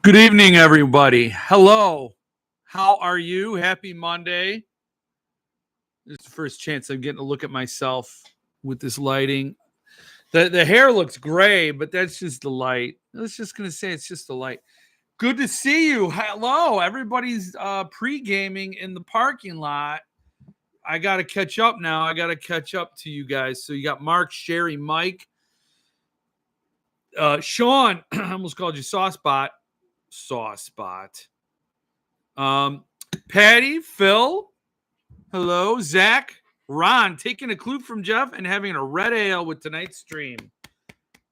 Good evening, everybody. Hello. How are you? Happy Monday. This is the first chance I'm getting to look at myself with this lighting. The hair looks gray, but that's just the light. I was just going to say it's just the light. Good to see you. Hello. Everybody's pre-gaming in the parking lot. I got to catch up now. I got to catch up to you guys. So you got Mark, Sherry, Mike, Sean. I almost called you Saucebot. Patty, Phil, hello, Zach, Ron, taking a clue from Jeff and having a red ale with tonight's stream.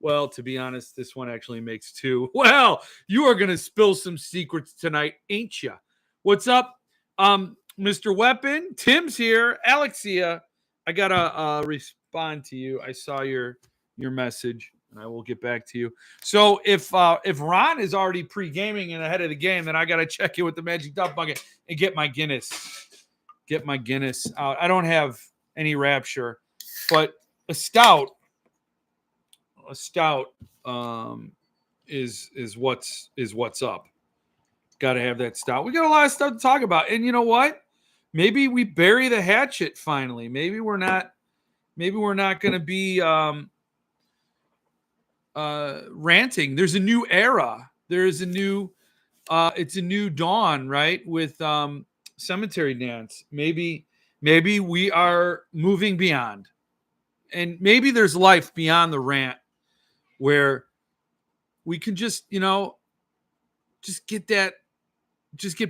Well, to be honest, this one actually makes two. Well, you are going to spill some secrets tonight, ain't you? What's up, Mr. Weapon? Tim's here. Alexia, I got to respond to you. I saw your message. And I will get back to you. So if Ron is already pre-gaming and ahead of the game, then I got to check in with the Magic Duff Bucket and get my Guinness. Get my Guinness out. I don't have any Rapture, but a stout is what's up. Got to have that stout. We got a lot of stuff to talk about, and you know what? Maybe we bury the hatchet finally. Maybe we're not going to be. Ranting. There's a new era. There's a new it's a new dawn, right? With Cemetery Dance. Maybe we are moving beyond. And maybe there's life beyond the rant where we can just get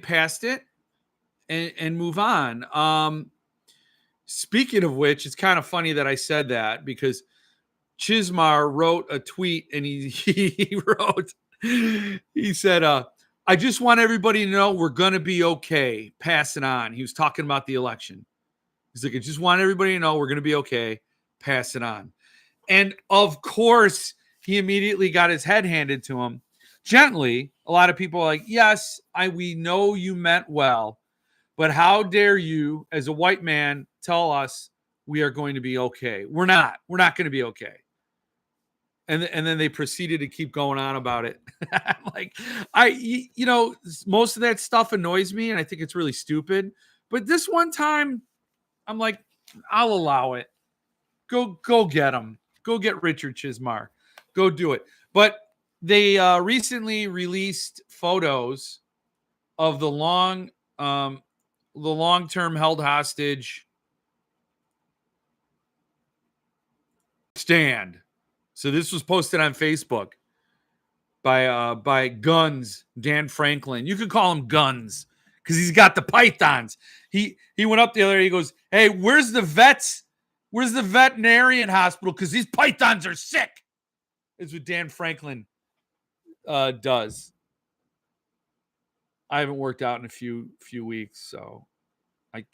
past it and move on. Speaking of which, it's kind of funny that I said that because Chismar wrote a tweet and he said, I just want everybody to know we're going to be okay. Pass it on. He was talking about the election. He's like, I just want everybody to know we're going to be okay. Pass it on. And of course, he immediately got his head handed to him gently. A lot of people are like, yes, we know you meant well, but how dare you as a white man tell us we are going to be okay? We're not going to be okay. And then they proceeded to keep going on about it. Like, most of that stuff annoys me, and I think it's really stupid. But this one time, I'm like, I'll allow it. Go get him. Go get Richard Chismar. Go do it. But they recently released photos of the long-term held hostage stand. So this was posted on Facebook by Guns, Dan Franklin. You could call him Guns because he's got the pythons. He went up the other day. He goes, hey, where's the vets? Where's the veterinarian hospital? Because these pythons are sick. Is what Dan Franklin does. I haven't worked out in a few weeks, so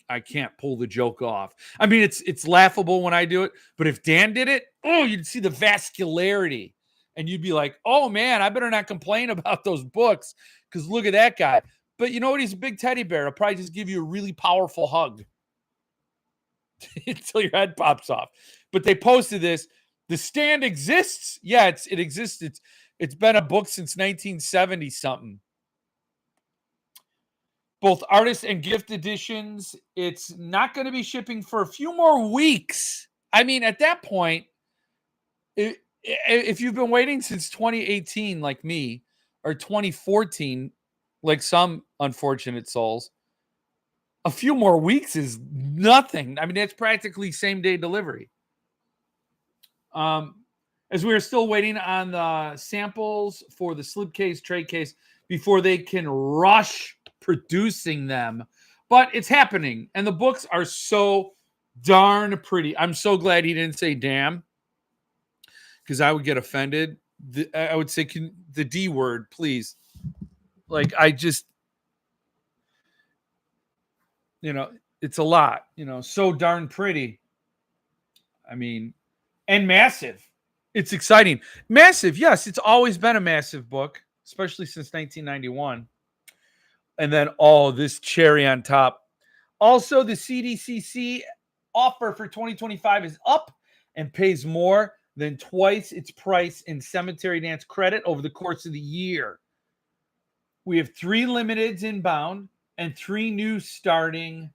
I can't pull the joke off. I mean, it's laughable when I do it, but if Dan did it, you'd see the vascularity, and you'd be like, oh man, I better not complain about those books because look at that guy. But you know what? He's a big teddy bear. He'll probably just give you a really powerful hug until your head pops off. But they posted this. The stand exists. Yeah, it exists. It's been a book since 1970 something. Both artist and gift editions. It's not going to be shipping for a few more weeks. I mean, at that point, if you've been waiting since 2018, like me, or 2014, like some unfortunate souls, a few more weeks is nothing. I mean, that's practically same-day delivery. As we are still waiting on the samples for the slipcase, tray case, before they can rush producing them, but it's happening, and the books are so darn pretty. I'm so glad he didn't say damn, because I would get offended. I would say the D word, please. Like, I just, it's a lot, so darn pretty. I mean, and massive. It's exciting. Massive, yes, it's always been a massive book, especially since 1991. And then, this cherry on top. Also, the CDCC offer for 2025 is up and pays more than twice its price in cemetery dance credit over the course of the year. We have 3 limiteds inbound and 3 new starting.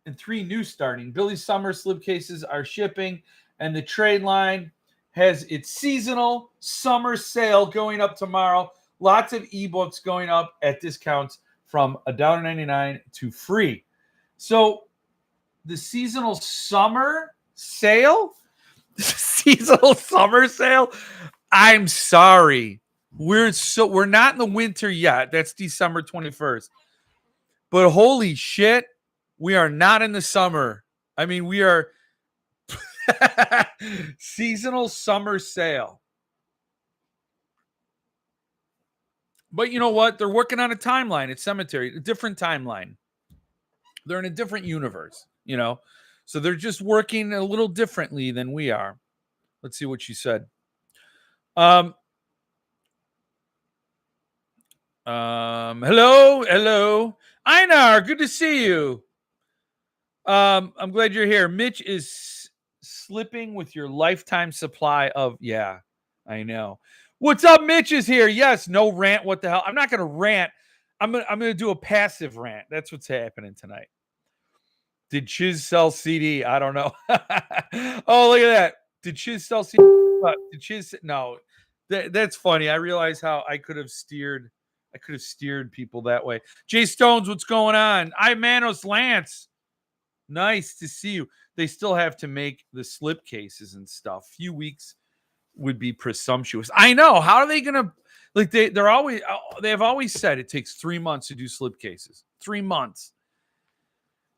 Billy Summer slipcases are shipping, and the trade line has its seasonal summer sale going up tomorrow. Lots of ebooks going up at discounts from $1.99 to free. So the seasonal summer sale, I'm sorry. We're not in the winter yet. That's December 21st. But holy shit, we are not in the summer. I mean, we are seasonal summer sale. But you know what? They're working on a timeline at Cemetery, a different timeline. They're in a different universe, you know? So they're just working a little differently than we are. Let's see what she said. Hello. Einar, good to see you. I'm glad you're here. Mitch is slipping with your lifetime supply of, yeah, I know. What's up? Mitch is here. Yes, no rant. What the hell? I'm not going to rant. I'm gonna do a passive rant. That's what's happening tonight. Did Chiz sell CD? I don't know. Oh, look at that. Did Chiz sell CD? Did Chiz? No. That's funny. I realize how I could have steered people that way. Jay Stones, what's going on? Manos Lance. Nice to see you. They still have to make the slip cases and stuff. Few weeks would be presumptuous. I know. How are they gonna like they have always said it takes 3 months to do slip cases. 3 months.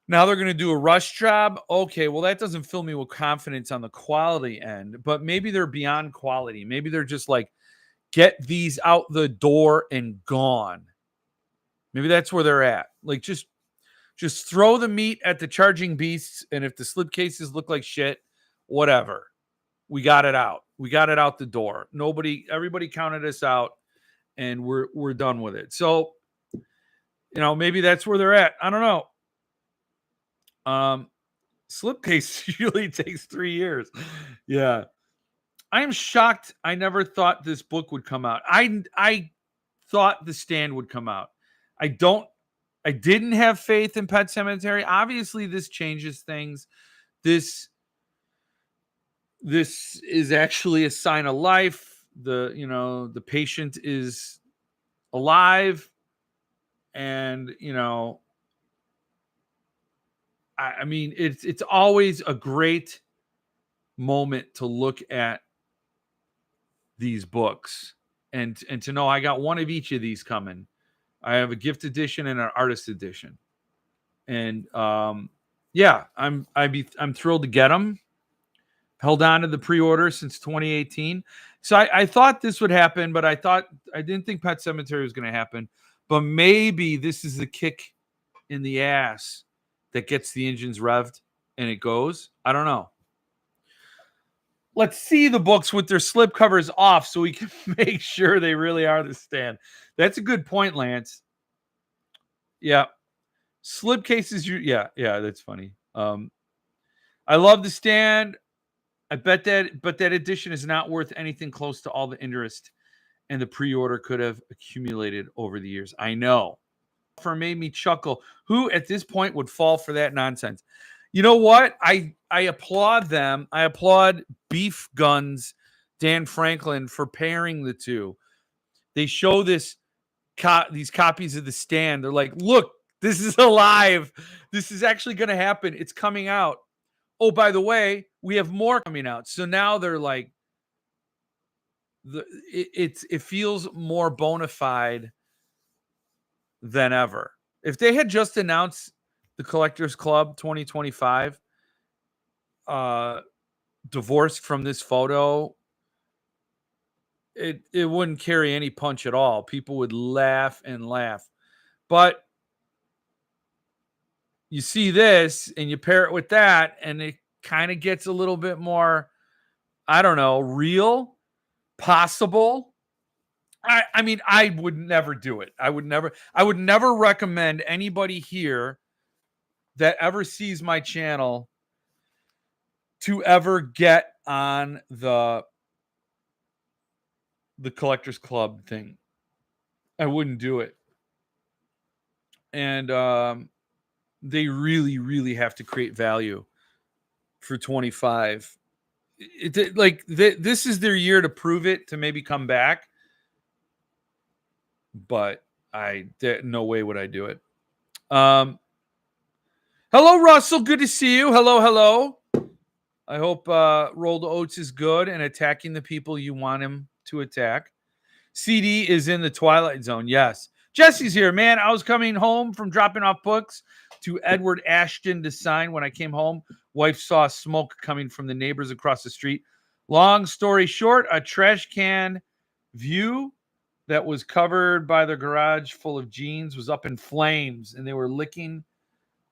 Now they're gonna do a rush job. Okay, well, that doesn't fill me with confidence on the quality end, but maybe they're beyond quality. Maybe they're just like, get these out the door and gone. Maybe that's where they're at. Like just throw the meat at the charging beasts, and if the slip cases look like shit, whatever. We got it out. We got it out the door. Everybody counted us out, and we're done with it. So, you know, maybe that's where they're at. I don't know. Slipcase usually takes 3 years. Yeah. I am shocked. I never thought this book would come out. I thought The Stand would come out. I didn't have faith in Pet Sematary. Obviously, this changes things. This is actually a sign of life. The patient is alive, and I mean, it's always a great moment to look at these books and to know I got one of each of these coming. I have a gift edition and an artist edition, and yeah, I'm thrilled to get them. Held on to the pre-order since 2018, so I thought this would happen, but I didn't think Pet Sematary was going to happen. But maybe this is the kick in the ass that gets the engines revved and it goes. I don't know. Let's see the books with their slip covers off so we can make sure they really are The Stand. That's a good point, Lance. Yeah. Slip cases, yeah, that's funny. I love The Stand. I bet that edition is not worth anything close to all the interest and the pre-order could have accumulated over the years. I know. Made me chuckle. Who at this point would fall for that nonsense? You know what? I applaud them. I applaud Beef Guns, Dan Franklin, for pairing the two. They show these copies of The Stand. They're like, look, this is alive. This is actually going to happen. It's coming out. Oh, by the way, we have more coming out. So now they're like, it feels more bona fide than ever. If they had just announced the Collectors Club 2025 divorced from this photo, it wouldn't carry any punch at all. People would laugh and laugh. But you see this and you pair it with that, and it kind of gets a little bit more, I don't know, real, possible. I mean, I would never do it. I would never recommend anybody here that ever sees my channel to ever get on the Collectors Club thing. I wouldn't do it. And they really, really have to create value for 25. This is their year to prove it, to maybe come back. But no way would I do it. Hello, Russell. Good to see you. Hello. I hope Rolled Oats is good and attacking the people you want him to attack. CD is in the Twilight Zone. Yes. Jesse's here, man. I was coming home from dropping off books to Edward Ashton to sign. When I came home, wife saw smoke coming from the neighbors across the street. Long story short, a trash can view that was covered by the garage full of jeans was up in flames, and they were licking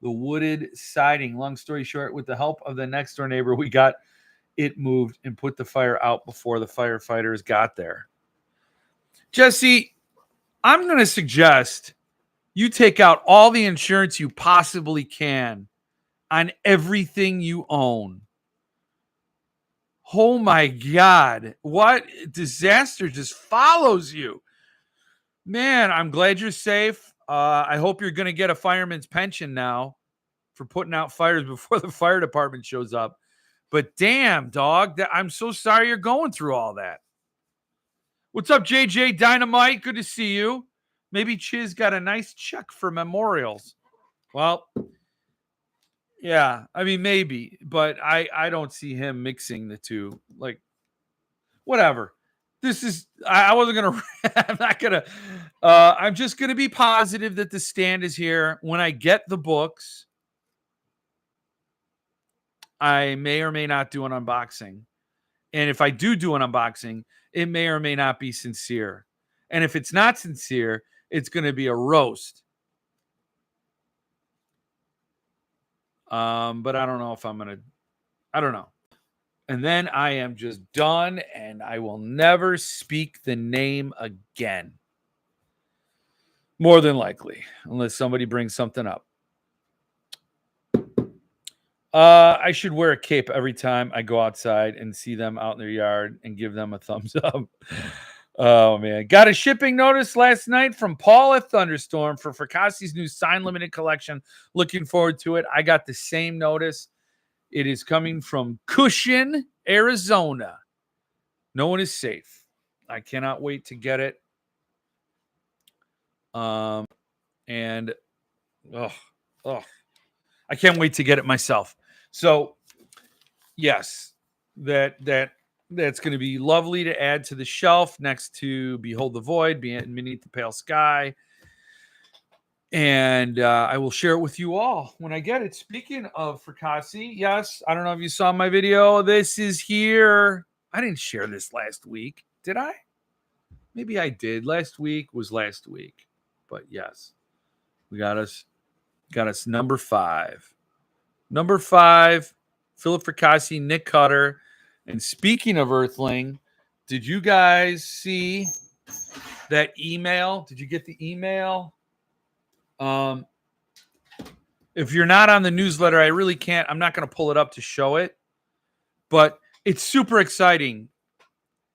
the wooded siding. Long story short, with the help of the next door neighbor, we got it moved and put the fire out before the firefighters got there. Jesse, I'm going to suggest you take out all the insurance you possibly can on everything you own. Oh my God, what disaster just follows you. Man, I'm glad you're safe. I hope you're going to get a fireman's pension now for putting out fires before the fire department shows up. But damn, dog, I'm so sorry you're going through all that. What's up, JJ Dynamite? Good to see you. Maybe Chiz got a nice check for memorials. Well, yeah, I mean, maybe, but I don't see him mixing the two. Like, whatever. This is, I wasn't going to, I'm not going to, I'm just going to be positive that the stand is here. When I get the books, I may or may not do an unboxing. And if I do an unboxing, it may or may not be sincere. And if it's not sincere, it's going to be a roast. But I don't know if I'm going to, I don't know. And then I am just done, and I will never speak the name again. More than likely, unless somebody brings something up. I should wear a cape every time I go outside and see them out in their yard and give them a thumbs up. Oh, man. Got a shipping notice last night from Paul at Thunderstorm for Fracasse's new Sign Limited collection. Looking forward to it. I got the same notice. It is coming from Cushion, Arizona. No one is safe. I cannot wait to get it. I can't wait to get it myself. So, yes, that's going to be lovely to add to the shelf next to Behold the Void, Beneath the Pale Sky. And I will share it with you all when I get it. Speaking of Fracasse, yes, I don't know if you saw my video. This is here. I didn't share this last week. Did I? Maybe I did. Last week was last week. But yes, we got us number 5. Number 5, Philip Fracasse, Nick Cutter. And speaking of Earthling, did you guys see that email? Did you get the email? If you're not on the newsletter, I really can't. I'm not going to pull it up to show it. But it's super exciting.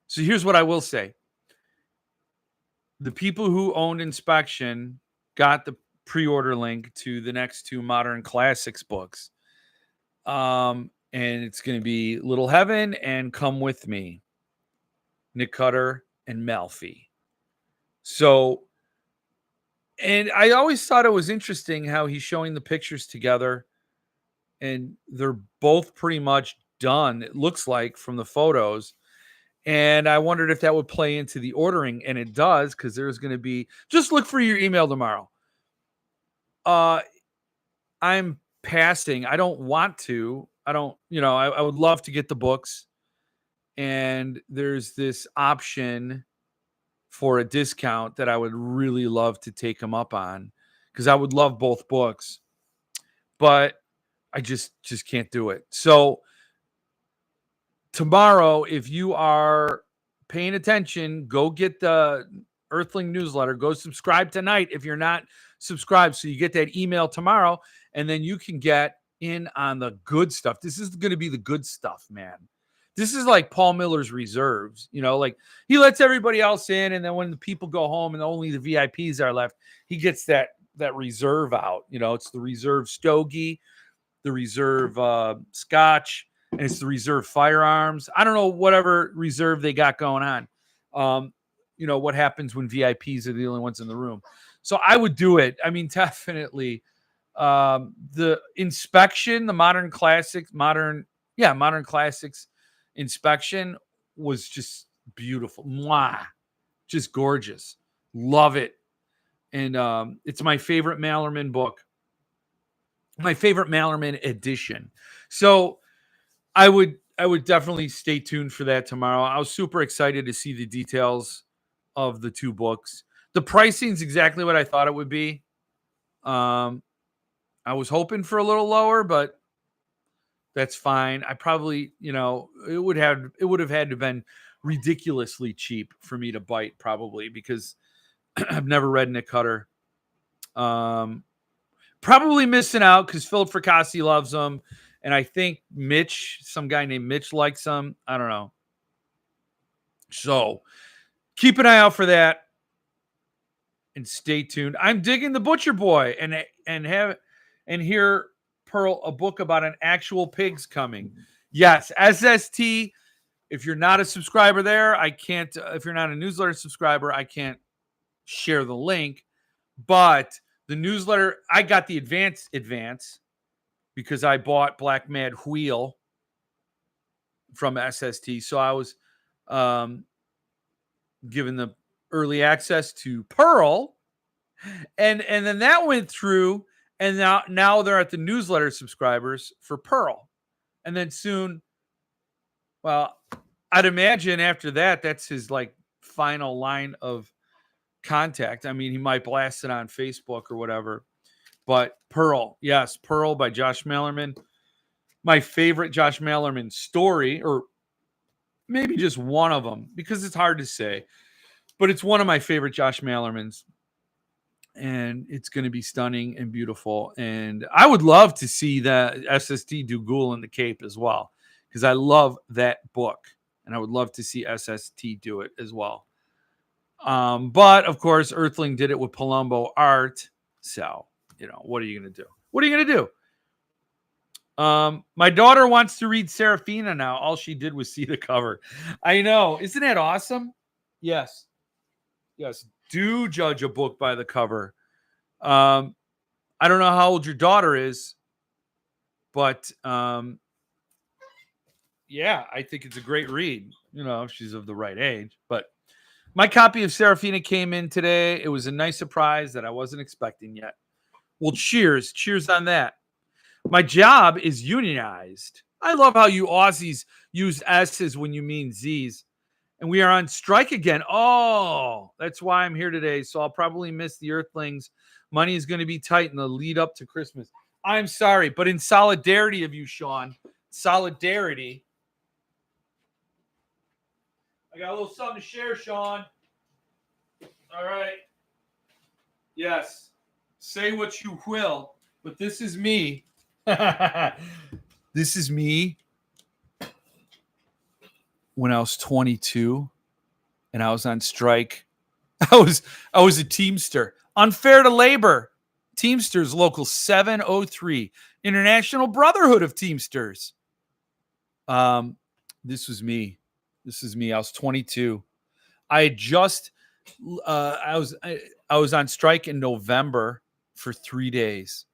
So here's what I will say. The people who owned Inspection got the pre-order link to the next 2 Modern Classics books. And it's going to be Little Heaven and Come With Me. Nick Cutter and Malfi. So, and I always thought it was interesting how he's showing the pictures together. And they're both pretty much done, it looks like, from the photos. And I wondered if that would play into the ordering. And it does, because there's going to be, just look for your email tomorrow. I'm passing. I don't want to. I don't, I would love to get the books. And there's this option for a discount that I would really love to take them up on, because I would love both books. But I just can't do it. So tomorrow, if you are paying attention, go get the Earthling newsletter. Go subscribe tonight if you're not subscribed, so you get that email tomorrow, and then you can get in on the good stuff. This is going to be the good stuff, man. This is like Paul Miller's reserves, like he lets everybody else in, and then when the people go home and only the VIPs are left, he gets that reserve out. It's the reserve stogie, the reserve scotch, and it's the reserve firearms. I don't know whatever reserve they got going on. What happens when VIPs are the only ones in the room. So I would do it. I mean, definitely. The inspection, the modern classics inspection was just beautiful. Mwah. Just gorgeous. Love it. And it's my favorite Mallerman book. My favorite Mallerman edition. So I would definitely stay tuned for that tomorrow. I was super excited to see the details of the two books. The pricing is exactly what I thought it would be. I was hoping for a little lower, but that's fine. I probably, it would have had to been ridiculously cheap for me to bite, probably, because I've never read Nick Cutter. Probably missing out because Philip Fracassi loves them, and I think some guy named Mitch likes them. I don't know. So keep an eye out for that, and stay tuned. I'm digging The Butcher Boy, and hear Pearl a book about an actual pig's coming. Yes, SST. If you're not a subscriber there, I can't. If you're not a newsletter subscriber, I can't share the link. But the newsletter, I got the advance because I bought Black Mad Wheel from SST. So I was given the early access to Pearl, and then that went through. And now they're at the newsletter subscribers for Pearl. And then soon, well, I'd imagine after that, that's his final line of contact. I mean, he might blast it on Facebook or whatever. But Pearl, yes, Pearl by Josh Mallerman. My favorite Josh Mallerman story, or maybe just one of them, because it's hard to say. But it's one of my favorite Josh Mallermans. And it's going to be stunning and beautiful. And I would love to see the SST do Ghoul in the Cape as well, because I love that book. And I would love to see SST do it as well. But, of course, Earthling did it with Palumbo art. So, what are you going to do? What are you going to do? My daughter wants to read Serafina now. All she did was see the cover. I know. Isn't that awesome? Yes. Yes. Do judge a book by the cover. I don't know how old your daughter is, but yeah, I think it's a great read, if she's of the right age. But my copy of Serafina came in today. It was a nice surprise that I wasn't expecting yet. Well, cheers on that. My job is unionized. I love how you Aussies use S's when you mean Z's. And we are on strike again. Oh, that's why I'm here today. So I'll probably miss the Earthlings. Money is going to be tight in the lead up to Christmas. I'm sorry, but in solidarity of you, Sean, solidarity. I got a little something to share, Sean. All right. Yes. Say what you will, but this is me. This is me when I was 22 and I was on strike. I was a Teamster. Unfair to labor. Teamsters Local 703. International Brotherhood of Teamsters. This was me. I was 22. I had I was on strike in November for 3 days.